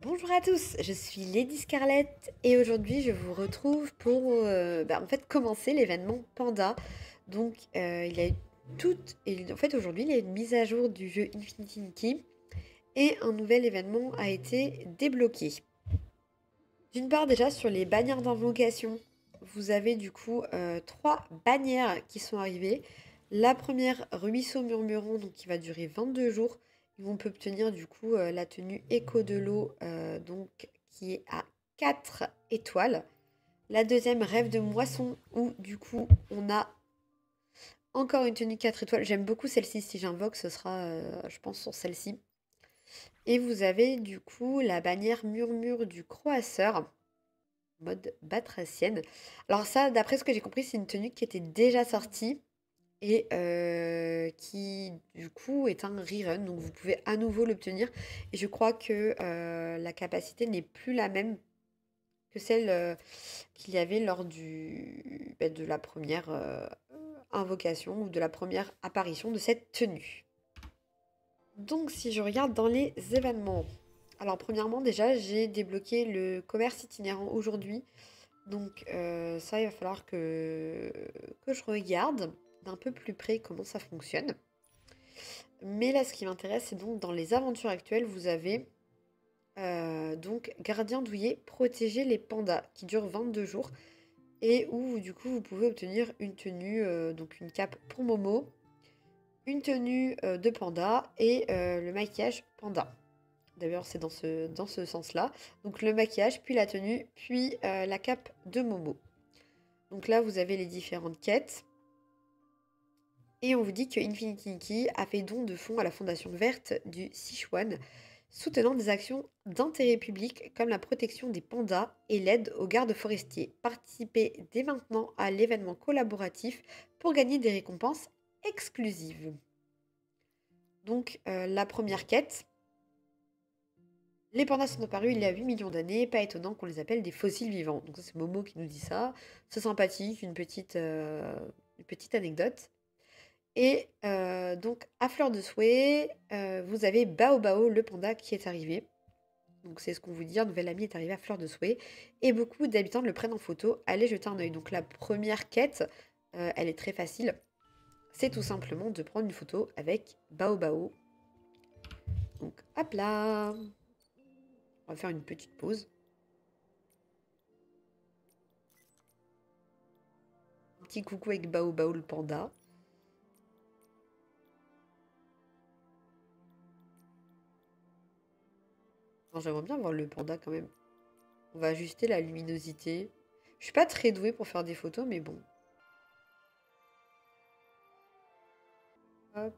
Bonjour à tous, je suis Lady Scarlett et aujourd'hui je vous retrouve pour en fait commencer l'événement Panda. Donc il y a eu en fait aujourd'hui il y a une mise à jour du jeu Infinity Inky et un nouvel événement a été débloqué. D'une part déjà sur les bannières d'invocation, vous avez du coup trois bannières qui sont arrivées. La première, Ruisseau Murmurant, donc qui va durer 22 jours. On peut obtenir du coup la tenue Écho de l'eau, donc qui est à 4 étoiles. La deuxième, Rêve de moisson, où du coup on a encore une tenue 4 étoiles. J'aime beaucoup celle-ci, si j'invoque ce sera je pense sur celle-ci. Et vous avez du coup la bannière Murmure du Croasseur, mode batracienne. Alors ça, d'après ce que j'ai compris, c'est une tenue qui était déjà sortie et qui du coup est un rerun, donc vous pouvez à nouveau l'obtenir. Et je crois que la capacité n'est plus la même que celle qu'il y avait lors de la première invocation ou de la première apparition de cette tenue. Donc si je regarde dans les événements, alors premièrement déjà j'ai débloqué le commerce itinérant aujourd'hui. Donc ça, il va falloir que je regarde d'un peu plus près comment ça fonctionne. Mais là, ce qui m'intéresse, c'est donc dans les aventures actuelles, vous avez donc Gardien douillet, protéger les pandas, qui dure 22 jours. Et où du coup, vous pouvez obtenir une tenue, donc une cape pour Momo, une tenue de panda et le maquillage panda. D'ailleurs, c'est dans ce sens-là. Donc le maquillage, puis la tenue, puis la cape de Momo. Donc là, vous avez les différentes quêtes. Et on vous dit que Infinity Inky a fait don de fonds à la Fondation verte du Sichuan, soutenant des actions d'intérêt public comme la protection des pandas et l'aide aux gardes forestiers. Participez dès maintenant à l'événement collaboratif pour gagner des récompenses exclusives. Donc la première quête. Les pandas sont apparus il y a 8 millions d'années, pas étonnant qu'on les appelle des fossiles vivants. Donc ça c'est Momo qui nous dit ça. C'est sympathique, une petite anecdote. Et donc, à Fleur de Souhait, vous avez Bao Bao, le panda, qui est arrivé. Donc, c'est ce qu'on vous dit, un nouvel ami est arrivé à Fleur de Souhait. Et beaucoup d'habitants le prennent en photo. Allez jeter un œil. Donc, la première quête, elle est très facile. C'est tout simplement de prendre une photo avec Bao Bao. Donc, hop là. On va faire une petite pause. Un petit coucou avec Bao Bao, le panda. J'aimerais bien voir le panda quand même. On va ajuster la luminosité. Je suis pas très douée pour faire des photos, mais bon. Hop.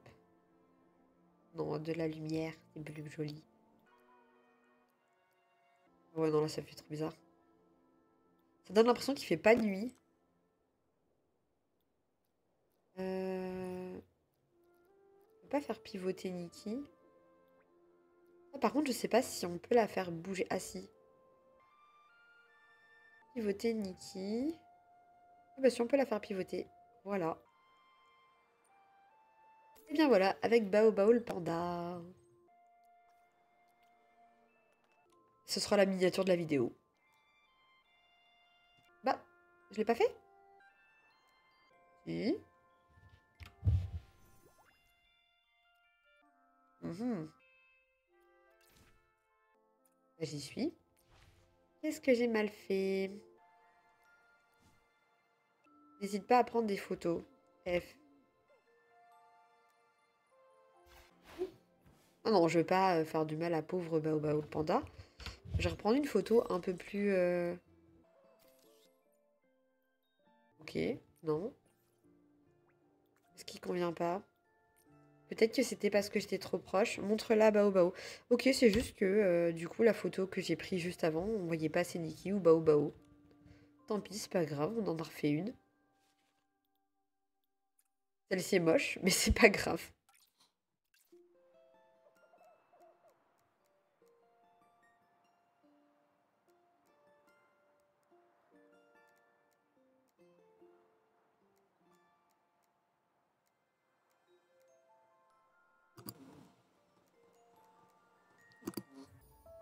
Non, de la lumière, c'est plus joli. Ouais, non, là, ça fait trop bizarre. Ça donne l'impression qu'il fait pas nuit. On peut pas faire pivoter Nikki. Ah, par contre, je sais pas si on peut la faire bouger. Ah, si. Pivoter Nikki. Ah, bah, si on peut la faire pivoter. Voilà. Et bien voilà, avec Bao Bao le panda. Ce sera la miniature de la vidéo. Bah, je l'ai pas fait? Si. Mhm. Bah, j'y suis. Qu'est-ce que j'ai mal fait? N'hésite pas à prendre des photos. F. Ah non, je veux pas faire du mal à pauvre Bao Bao le panda. Je vais reprendre une photo un peu plus... Ok, non. Ce qui convient pas. Peut-être que c'était parce que j'étais trop proche. Montre-la Bao Bao. Ok, c'est juste que du coup la photo que j'ai prise juste avant, on voyait pas c'est Nikki ou Bao Bao. Tant pis, c'est pas grave, on en a refait une. Celle-ci est moche, mais c'est pas grave.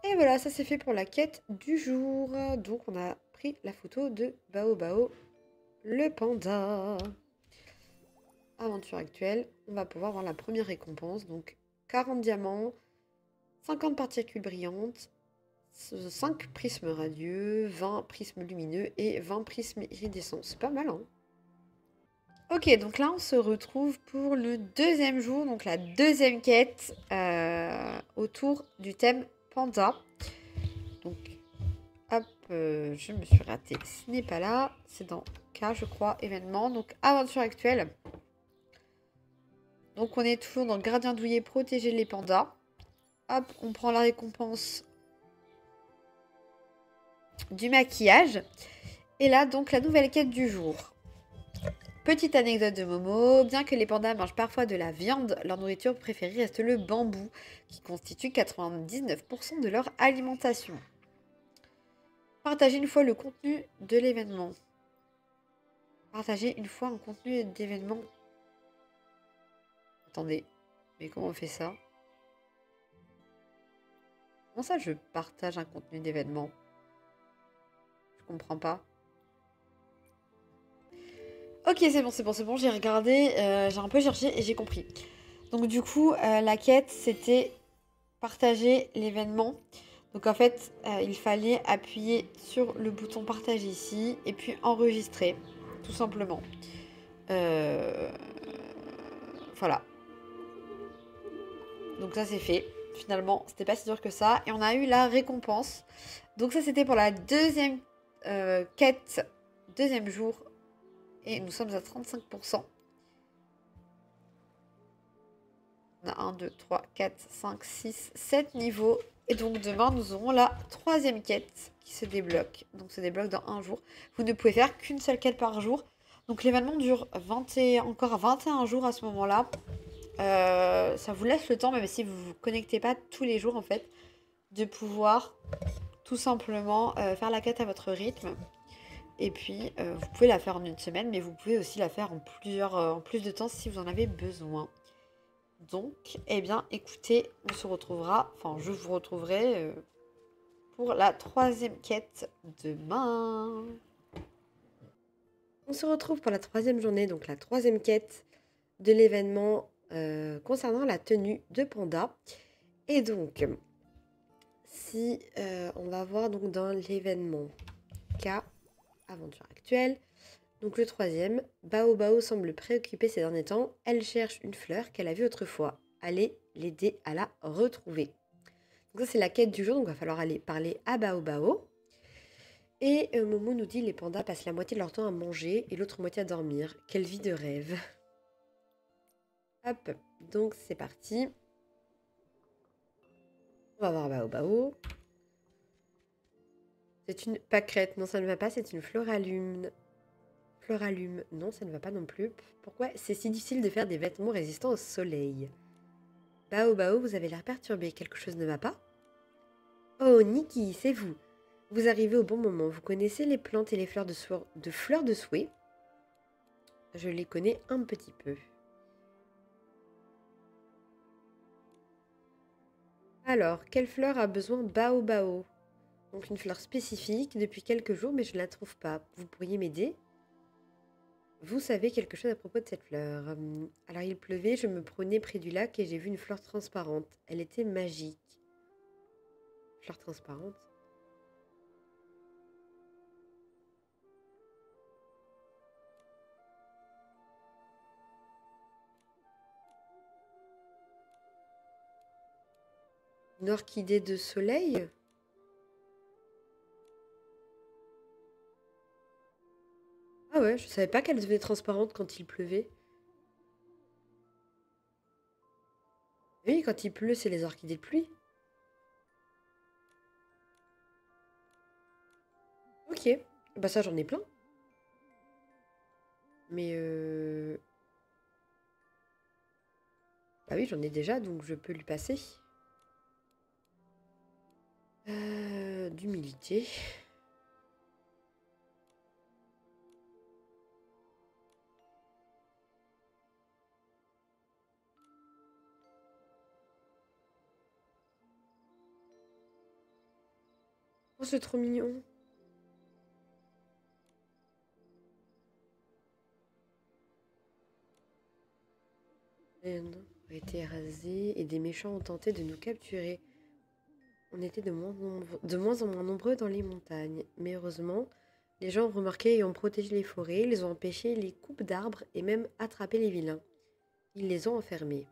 Et voilà, ça c'est fait pour la quête du jour. Donc on a pris la photo de Bao Bao, le panda. Aventure actuelle, on va pouvoir voir la première récompense. Donc 40 diamants, 50 particules brillantes, 5 prismes radieux, 20 prismes lumineux et 20 prismes iridescents. C'est pas mal, hein? Ok, donc là on se retrouve pour le deuxième jour, donc la deuxième quête autour du thème panda. Donc, hop, je me suis ratée. Ce n'est pas là, c'est dans K, je crois, événement. Donc, aventure actuelle. Donc, on est toujours dans le gradien douillet, protéger les pandas. Hop, on prend la récompense du maquillage. Et là, donc, la nouvelle quête du jour. Petite anecdote de Momo, bien que les pandas mangent parfois de la viande, leur nourriture préférée reste le bambou, qui constitue 99% de leur alimentation. Partagez une fois le contenu de l'événement. Partagez une fois un contenu d'événement. Attendez, mais comment on fait ça? Comment ça je partage un contenu d'événement? Je comprends pas. Ok, c'est bon, j'ai regardé, j'ai un peu cherché et j'ai compris. Donc du coup, la quête, c'était partager l'événement. Donc en fait, il fallait appuyer sur le bouton partager ici et puis enregistrer, tout simplement. Euh, Voilà. Donc ça c'est fait. Finalement, c'était pas si dur que ça. Et on a eu la récompense. Donc ça c'était pour la deuxième quête, deuxième jour. Et nous sommes à 35%. On a 1, 2, 3, 4, 5, 6, 7 niveaux. Et donc demain, nous aurons la troisième quête qui se débloque. Donc se débloque dans un jour. Vous ne pouvez faire qu'une seule quête par jour. Donc l'événement dure encore 21 jours à ce moment-là. Ça vous laisse le temps, même si vous ne vous connectez pas tous les jours en fait, de pouvoir tout simplement faire la quête à votre rythme. Et puis, vous pouvez la faire en une semaine, mais vous pouvez aussi la faire en plus de temps si vous en avez besoin. Donc, eh bien, écoutez, on se retrouvera, enfin, je vous retrouverai pour la troisième quête demain. On se retrouve pour la troisième journée, donc la troisième quête de l'événement concernant la tenue de panda. Et donc, si on va voir donc dans l'événement K, aventure actuelle, donc le troisième, Bao Bao semble préoccupée ces derniers temps. Elle cherche une fleur qu'elle a vue autrefois. Allez l'aider à la retrouver. Donc ça c'est la quête du jour, donc il va falloir aller parler à Bao Bao. Et Momo nous dit les pandas passent la moitié de leur temps à manger et l'autre moitié à dormir. Quelle vie de rêve. Hop, donc c'est parti. On va voir Bao Bao. C'est une pâquerette, non ça ne va pas, c'est une floralume. Floralume, non ça ne va pas non plus. Pourquoi c'est si difficile de faire des vêtements résistants au soleil? Bao Bao, vous avez l'air perturbé, quelque chose ne va pas? Oh Nikki, c'est vous. Vous arrivez au bon moment, vous connaissez les plantes et les fleurs fleurs de souhait? Je les connais un petit peu. Alors, quelle fleur a besoin Bao Bao? Donc une fleur spécifique depuis quelques jours, mais je ne la trouve pas. Vous pourriez m'aider? Vous savez quelque chose à propos de cette fleur. Alors il pleuvait, je me promenais près du lac et j'ai vu une fleur transparente. Elle était magique. Fleur transparente? Une orchidée de soleil? Ah ouais, je savais pas qu'elle devenait transparente quand il pleuvait. Oui, quand il pleut, c'est les orchidées de pluie. Ok, bah ça j'en ai plein. Mais bah oui, j'en ai déjà, donc je peux lui passer. D'humilité. c'est trop mignon. A été rasé et des méchants ont tenté de nous capturer. On était de moins en moins nombreux dans les montagnes. Mais heureusement, les gens ont remarqué et ont protégé les forêts, ils ont empêché les coupes d'arbres et même attrapé les vilains. Ils les ont enfermés.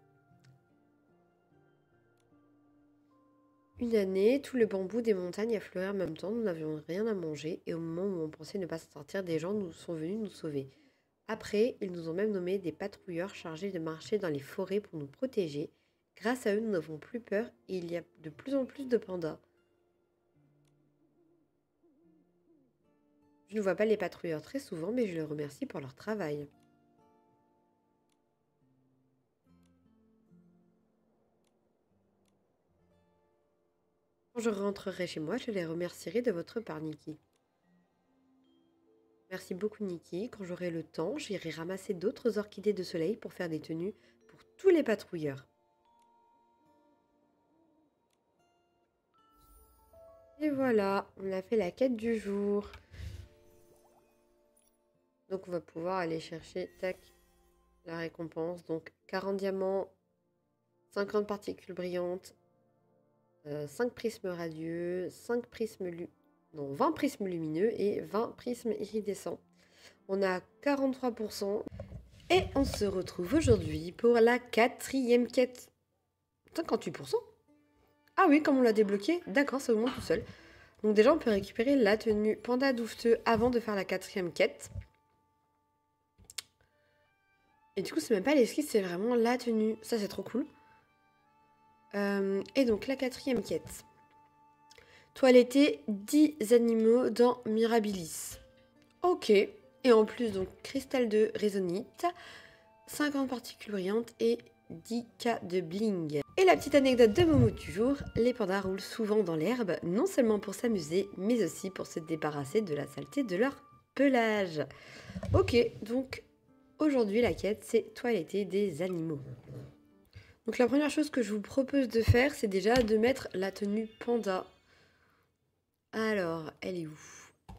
Une année, tout le bambou des montagnes a fleuri en même temps, nous n'avions rien à manger et au moment où on pensait ne pas s'en sortir, des gens nous sont venus nous sauver. Après, ils nous ont même nommé des patrouilleurs chargés de marcher dans les forêts pour nous protéger. Grâce à eux, nous n'avons plus peur et il y a de plus en plus de pandas. Je ne vois pas les patrouilleurs très souvent, mais je les remercie pour leur travail. Quand je rentrerai chez moi, je les remercierai de votre part, Nikki. Merci beaucoup, Nikki. Quand j'aurai le temps, j'irai ramasser d'autres orchidées de soleil pour faire des tenues pour tous les patrouilleurs. Et voilà, on a fait la quête du jour. Donc on va pouvoir aller chercher, tac, la récompense. Donc 40 diamants, 50 particules brillantes, 5 prismes radieux, 20 prismes lumineux et 20 prismes iridescents. On a 43%. Et on se retrouve aujourd'hui pour la 4e quête. 58%. Ah oui, comme on l'a débloqué, d'accord, ça augmente tout seul. Donc déjà, on peut récupérer la tenue panda douveteux avant de faire la 4e quête. Et du coup, c'est même pas l'esquisse, c'est vraiment la tenue. Ça, c'est trop cool. Et donc, la 4e quête. Toiletter 10 animaux dans Mirabilis. Ok. Et en plus, donc, cristal de résonite, 50 particules brillantes et 10K de bling. Et la petite anecdote de Momo du jour, les pandas roulent souvent dans l'herbe, non seulement pour s'amuser, mais aussi pour se débarrasser de la saleté de leur pelage. Ok, donc aujourd'hui la quête, c'est toiletter des animaux. Donc la première chose que je vous propose de faire, c'est déjà de mettre la tenue panda. Alors, elle est où?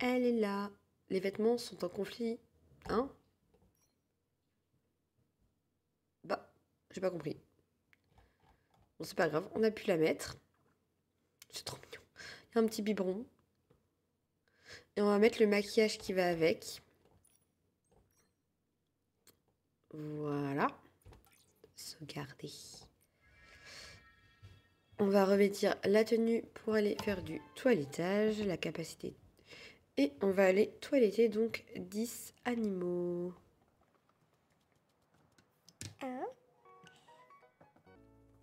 Elle est là. Les vêtements sont en conflit. Hein? Bah, j'ai pas compris. Bon, c'est pas grave, on a pu la mettre. C'est trop mignon. Il y a un petit biberon. Et on va mettre le maquillage qui va avec. Voilà. Sauvegarder. On va revêtir la tenue pour aller faire du toilettage, la capacité. Et on va aller toiletter donc 10 animaux.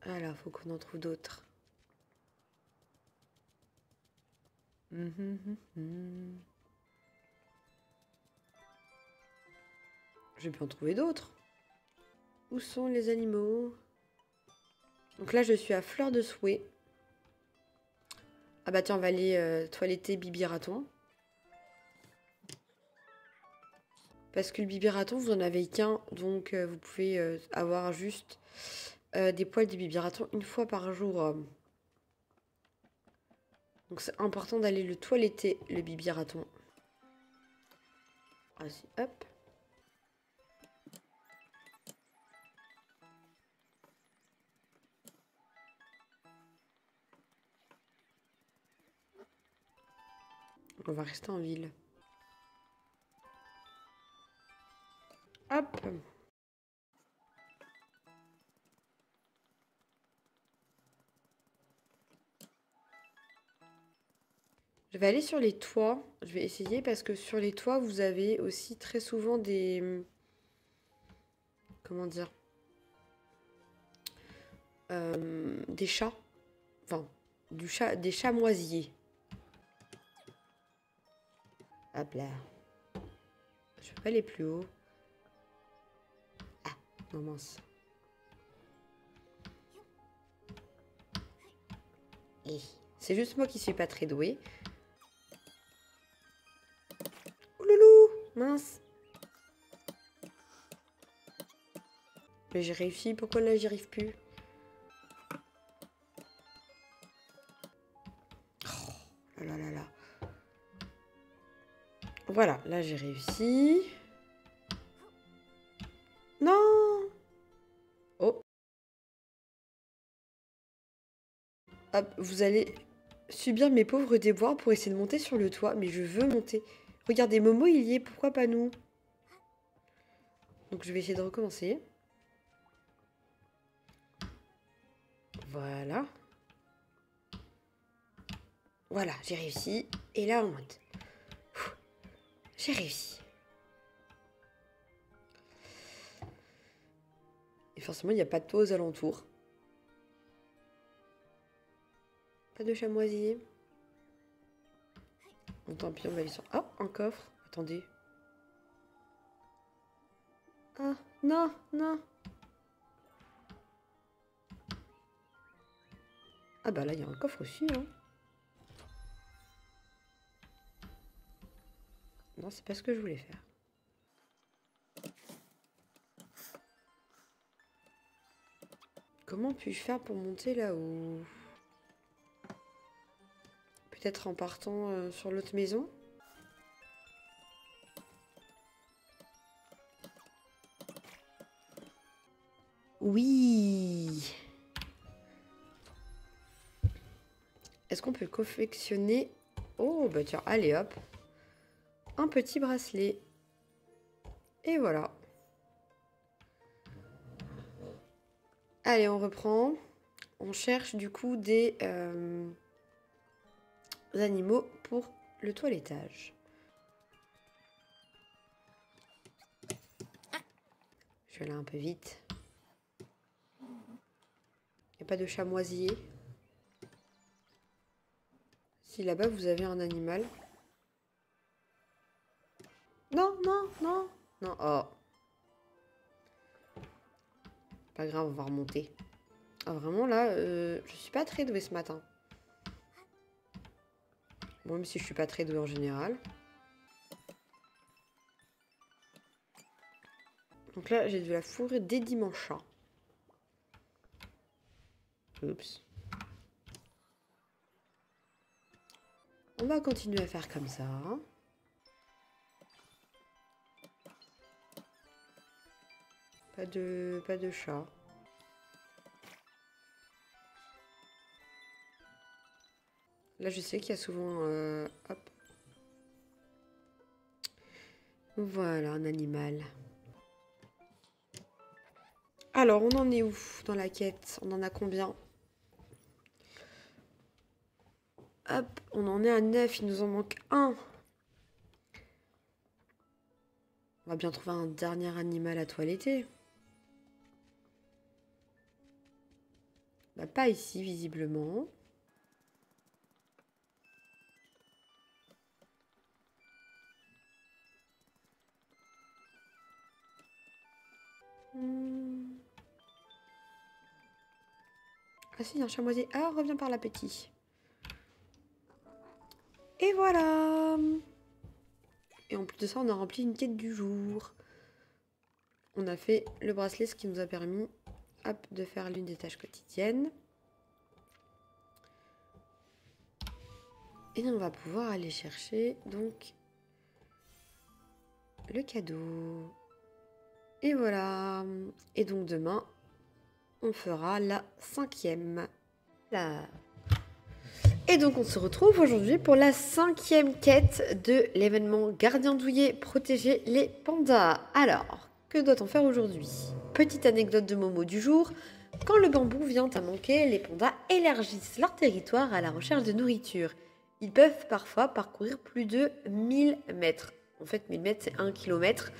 Alors, faut qu'on en trouve d'autres. Je peux en trouver d'autres. Où sont les animaux? Donc là, je suis à Fleur de Souhait. Ah bah tiens, on va aller toiletter Bibi Raton. Parce que le Bibi Raton, vous en avez qu'un. Donc vous pouvez avoir juste des poils de Bibi Raton une fois par jour. Donc c'est important d'aller le toiletter, le Bibi Raton. Vas-y, hop. On va rester en ville. Hop. Je vais aller sur les toits. Je vais essayer parce que sur les toits, vous avez aussi très souvent des... Comment dire? Des chats. Enfin, des chamoisiers. Hop là. Je peux pas aller plus haut. Ah, non mince. C'est juste moi qui suis pas très douée. Ouloulou, mince. Mais j'ai réussi, pourquoi là j'y arrive plus? Oh là là là là. Voilà, là j'ai réussi. Non! Oh. Hop, vous allez subir mes pauvres déboires pour essayer de monter sur le toit. Mais je veux monter. Regardez, Momo, il y est. Pourquoi pas nous? Donc je vais essayer de recommencer. Voilà. Voilà, j'ai réussi. Et là, on monte. J'ai réussi. Et forcément, il n'y a pas de toit aux alentours. Pas de chamoisier. Bon, tant pis, on va aller sur... Oh, un coffre. Attendez. Ah, non, non. Ah bah là, il y a un coffre aussi, hein. Non, c'est pas ce que je voulais faire. Comment puis-je faire pour monter là-haut? Peut-être en partant sur l'autre maison? Oui! Est-ce qu'on peut confectionner... Oh, bah tiens, allez hop. Un petit bracelet. Et voilà. Allez, on reprend. On cherche du coup des animaux pour le toilettage. Je vais aller un peu vite. Il n'y a pas de chamoisier. Si là-bas vous avez un animal. Non, non, non. Non, oh. Pas grave, on va remonter. Ah, vraiment là, je suis pas très douée ce matin. Bon, même si je suis pas très douée en général. Donc là, j'ai de la fourrure des dimanches. Oups. On va continuer à faire comme ça. Pas de chat. Là, je sais qu'il y a souvent... hop. Voilà, un animal. Alors, on en est où dans la quête? On en a combien? Hop, on en est à 9, il nous en manque un. On va bien trouver un dernier animal à toiletter. Bah, pas ici, visiblement. Ah si, il y a un chamoisier. Ah, reviens par là, petit. Et voilà. Et en plus de ça, on a rempli une quête du jour. On a fait le bracelet, ce qui nous a permis hop, de faire l'une des tâches quotidiennes. Et on va pouvoir aller chercher donc le cadeau. Et voilà. Et donc demain, on fera la 5e. Là. Et donc on se retrouve aujourd'hui pour la 5e quête de l'événement Gardien douillet, protéger les pandas. Alors, que doit-on faire aujourd'hui? Petite anecdote de Momo du jour. Quand le bambou vient à manquer, les pandas élargissent leur territoire à la recherche de nourriture. Ils peuvent parfois parcourir plus de 1000 mètres. En fait, 1000 mètres, c'est 1 km.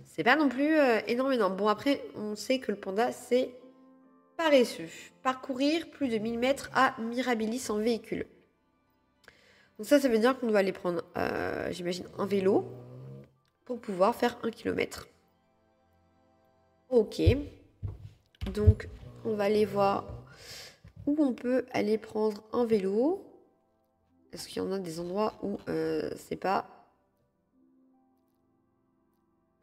C'est pas non plus énorme. Bon, après, on sait que le panda, c'est paresseux. Parcourir plus de 1000 mètres à Mirabilis en véhicule. Donc ça veut dire qu'on doit aller prendre, j'imagine, un vélo pour pouvoir faire 1 km. Ok. Donc, on va aller voir où on peut aller prendre un vélo. Est-ce qu'il y en a des endroits où c'est pas...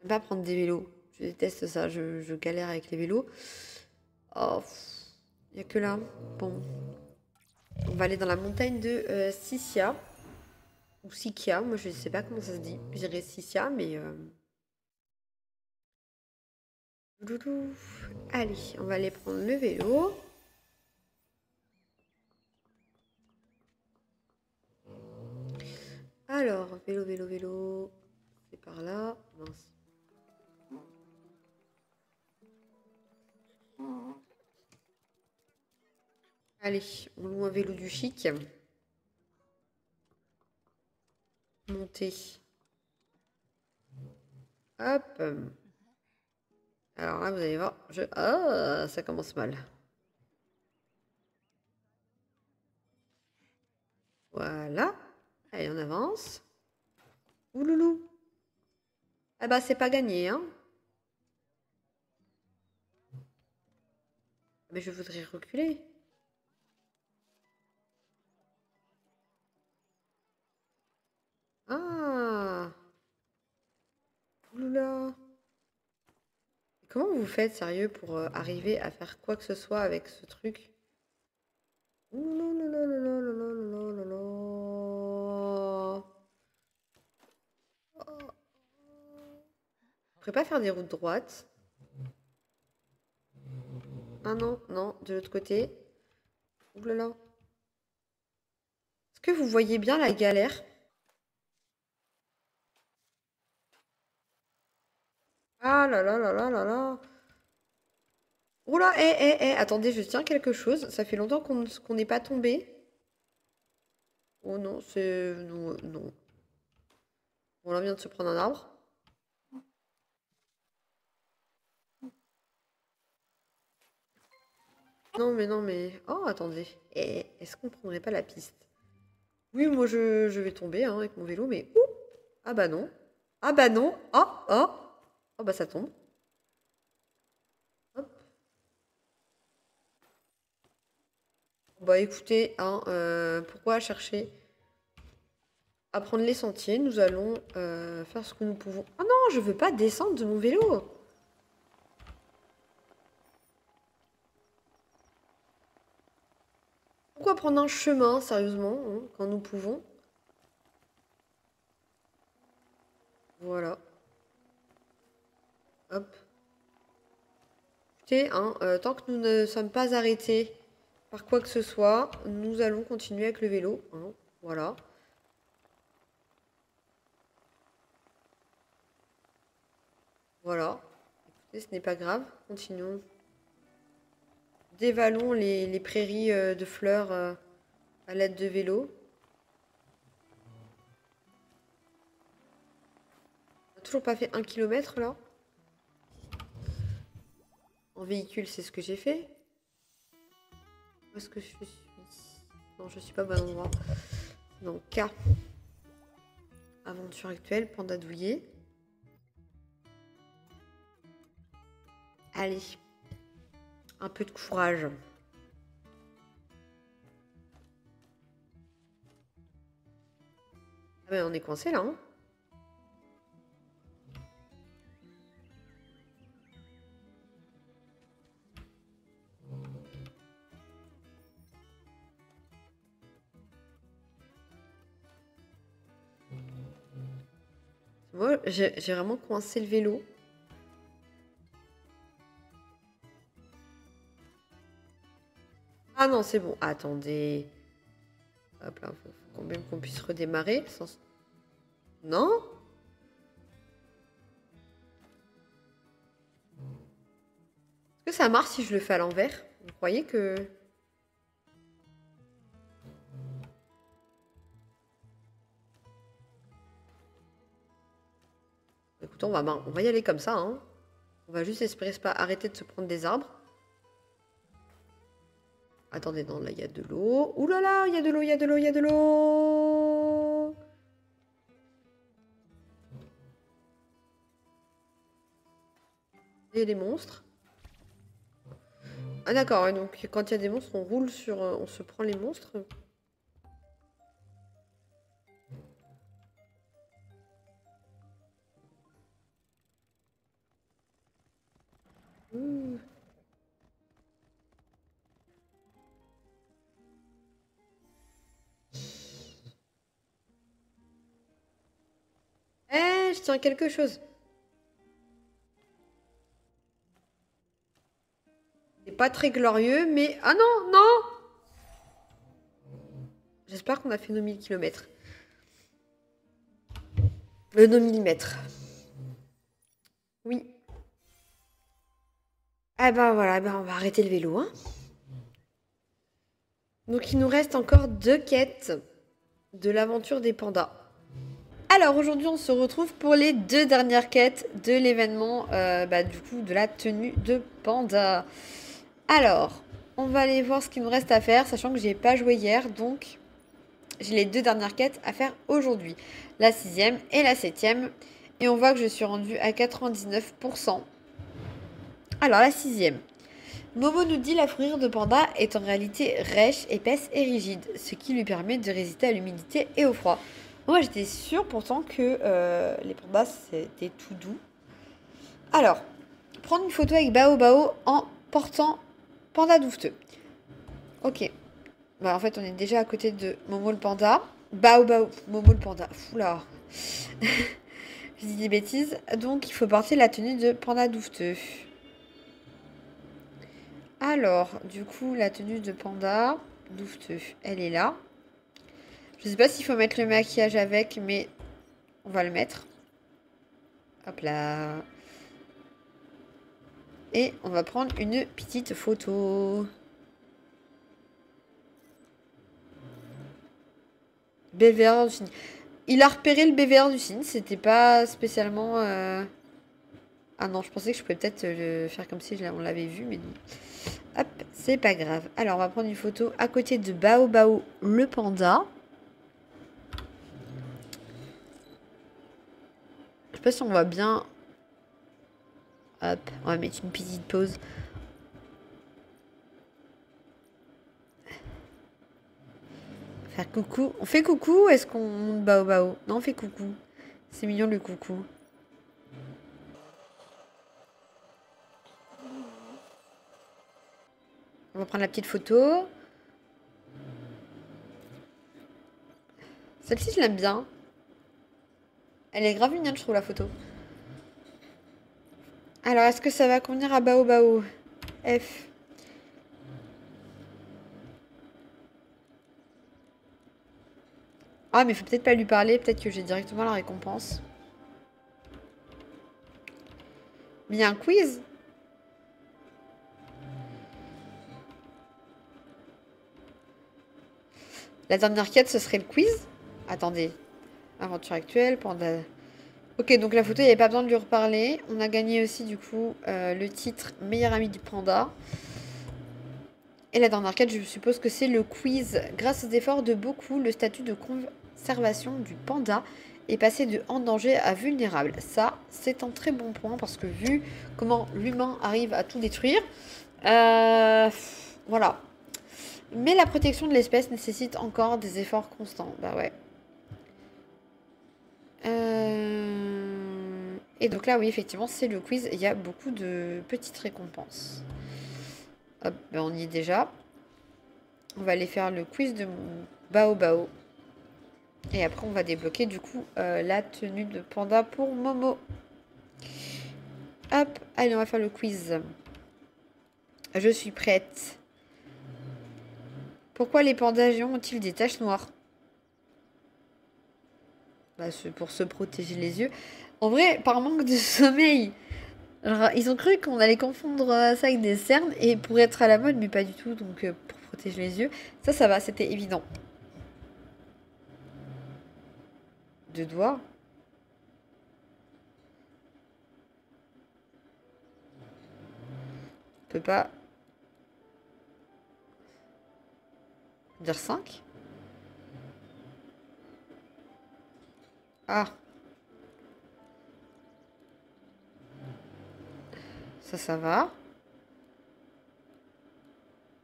J'aime pas prendre des vélos. Je déteste ça. Je galère avec les vélos. Oh, il n'y a que là. Bon. On va aller dans la montagne de Sissia. Ou Sikia, moi je sais pas comment ça se dit. Je dirais Sicia, mais... Loulou. Allez, on va aller prendre le vélo. Alors, vélo, vélo, vélo. C'est par là. Mince. Allez, on loue un vélo du chic. Monter. Hop. Alors là, vous allez voir. Ah, ça commence mal. Voilà. Allez, on avance. Ouloulou. Ah bah, c'est pas gagné, hein. Mais je voudrais reculer. Ah. Ouloula. Comment vous faites, sérieux, pour arriver à faire quoi que ce soit avec ce truc? Oulalalalalalalalala. On pourrait pas faire des routes droites? Ah non, non, de l'autre côté. Oulala. Est-ce que vous voyez bien la galère? Ah là là là là là là. Oula, attendez, je tiens quelque chose. Ça fait longtemps qu'on n'est pas tombé. Oh non, c'est... Non, non. Bon, là, on vient de se prendre un arbre. Non, mais non, mais... Oh, attendez. Est-ce qu'on prendrait pas la piste? Oui, moi, je vais tomber hein, avec mon vélo, mais... Ouh, ah bah non. Ah bah non. Oh, oh. Oh bah ça tombe. Hop. Bah écoutez, hein, pourquoi chercher à prendre les sentiers? Nous allons faire ce que nous pouvons. Oh non, je veux pas descendre de mon vélo. Pourquoi prendre un chemin, sérieusement, hein, quand nous pouvons? Voilà. Hop. Écoutez, hein, tant que nous ne sommes pas arrêtés par quoi que ce soit, nous allons continuer avec le vélo. Hein, voilà. Voilà. Écoutez, ce n'est pas grave. Continuons. Dévalons les prairies de fleurs à l'aide de vélo. On n'a toujours pas fait 1 kilomètre là. En véhicule, c'est ce que j'ai fait. Où est-ce que je suis? Non, je suis pas au bon endroit. Donc, K. Aventure actuelle, panda douillet. Allez. Un peu de courage. Ah ben, on est coincé là, hein. Moi, j'ai vraiment coincé le vélo. Ah non, c'est bon. Attendez. Hop là, faut quand même qu'on puisse redémarrer. Sans... Non? Est-ce que ça marche si je le fais à l'envers? Vous croyez que... Écoute, on va y aller comme ça, hein. On va juste espérer pas arrêter de se prendre des arbres. Attendez, non, là, il y a de l'eau. Ouh là là, il y a de l'eau, il y a de l'eau, il y a de l'eau. Et les monstres. Ah d'accord, ouais, donc quand il y a des monstres, on roule sur... on se prend les monstres. Ouh. je tiens quelque chose. C'est pas très glorieux, mais... Ah non, non! J'espère qu'on a fait nos 1000 km. Nos millimètres. Oui. Ah ben voilà, ben on va arrêter le vélo. Hein. Donc il nous reste encore 2 quêtes de l'aventure des pandas. Alors aujourd'hui on se retrouve pour les 2 dernières quêtes de l'événement du coup de la tenue de panda. Alors on va aller voir ce qu'il nous reste à faire, sachant que j'ai pas joué hier, donc j'ai les 2 dernières quêtes à faire aujourd'hui. La 6e et la 7e. Et on voit que je suis rendue à 99%. Alors la 6e. Momo nous dit la fourrure de panda est en réalité rêche, épaisse et rigide, ce qui lui permet de résister à l'humidité et au froid. Moi j'étais sûre pourtant que les pandas c'était tout doux. Alors, prendre une photo avec Bao Bao en portant panda douveteux. Ok. Bah en fait on est déjà à côté de Momo le panda. Bao Bao, Momo le panda. Oula. Je dis des bêtises. Donc il faut porter la tenue de panda douveteux. Alors, du coup, la tenue de panda douveteux, elle est là. Je sais pas s'il faut mettre le maquillage avec, mais on va le mettre. Hop là. Et on va prendre une petite photo. BVR du cygne. Il a repéré le BVR du cygne. C'était pas spécialement... Ah non, je pensais que je pouvais peut-être le faire comme si on l'avait vu, mais non. Hop, c'est pas grave. Alors, on va prendre une photo à côté de Bao Bao, le panda. Je sais pas si on voit bien. Hop, on va mettre une petite pause. Faire coucou. On fait coucou ou est-ce qu'on monte Bao Bao? Non, on fait coucou. C'est mignon le coucou. On va prendre la petite photo. Celle-ci, je l'aime bien. Elle est grave mignonne, je trouve, la photo. Alors, est-ce que ça va convenir à Bao Bao? F. Ah, mais faut peut-être pas lui parler. Peut-être que j'ai directement la récompense. Mais il y a un quiz. La dernière quête, ce serait le quiz. Attendez. Aventure actuelle, panda... Ok, donc la photo, il n'y avait pas besoin de lui reparler. On a gagné aussi, du coup, le titre meilleur ami du panda. Et la dernière quête, je suppose que c'est le quiz. Grâce aux efforts de beaucoup, le statut de conservation du panda est passé de en danger à vulnérable. Ça, c'est un très bon point parce que vu comment l'humain arrive à tout détruire, voilà. Mais la protection de l'espèce nécessite encore des efforts constants. Bah ouais. Et donc là, oui, effectivement, c'est le quiz. Il y a beaucoup de petites récompenses. Hop, ben on y est déjà. On va aller faire le quiz de Bao Bao. Et après, on va débloquer du coup la tenue de panda pour Momo. Hop, allez, on va faire le quiz. Je suis prête. Pourquoi les pandas géants ont-ils des taches noires? Bah, pour se protéger les yeux. En vrai, par manque de sommeil. Alors, ils ont cru qu'on allait confondre ça avec des cernes et pour être à la mode, mais pas du tout. Donc, pour protéger les yeux. Ça va, c'était évident. Deux doigts. On peut pas dire 5. Ah. Ça va.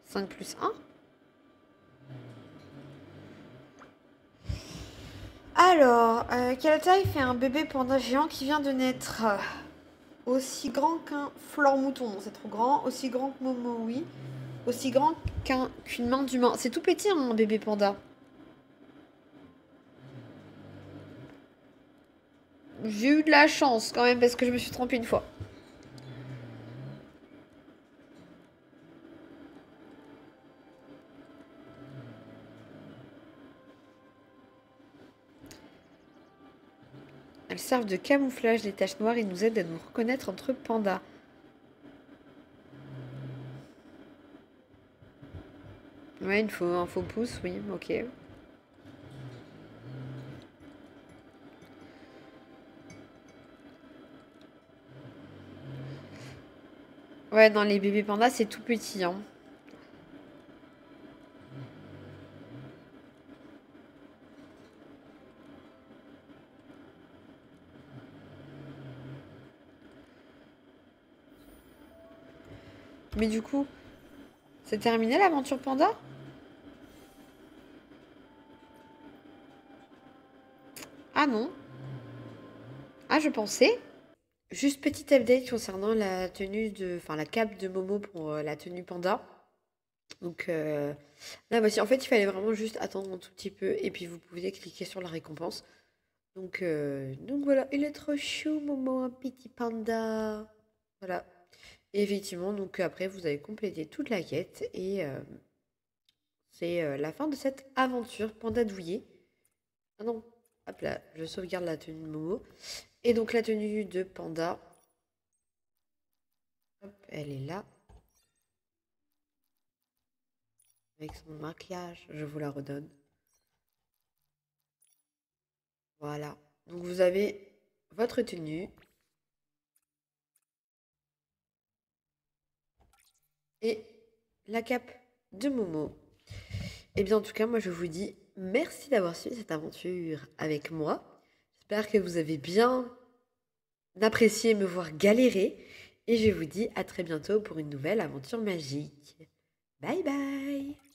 5 plus 1. Alors, quelle taille fait un bébé panda géant qui vient de naître? Aussi grand qu'un flore mouton, c'est trop grand. Aussi grand que Momo, oui. Aussi grand qu'une main d'humain. C'est tout petit, un bébé panda. J'ai eu de la chance quand même parce que je me suis trompée une fois. Elles servent de camouflage, les taches noires, et nous aident à nous reconnaître entre pandas. Ouais, il faut un faux pouce, oui, ok. Ouais, non, les bébés pandas, c'est tout petit, hein. Mais du coup, c'est terminé l'aventure panda? Ah non. Ah, je pensais. Juste petit update concernant la tenue de... Enfin, la cape de Momo pour la tenue panda. Donc là, voici. En fait, il fallait vraiment juste attendre un tout petit peu et puis vous pouvez cliquer sur la récompense. Donc voilà, il est trop chou, Momo, un petit panda. Voilà. Et effectivement, donc après, vous avez complété toute la quête et c'est la fin de cette aventure panda douillet. Ah non, hop là, je sauvegarde la tenue de Momo. Et donc la tenue de panda, hop, elle est là, avec son maquillage, je vous la redonne. Voilà. Donc vous avez votre tenue et la cape de Momo. Et bien en tout cas, moi je vous dis merci d'avoir suivi cette aventure avec moi. J'espère que vous avez bien apprécié me voir galérer. Et je vous dis à très bientôt pour une nouvelle aventure magique. Bye bye!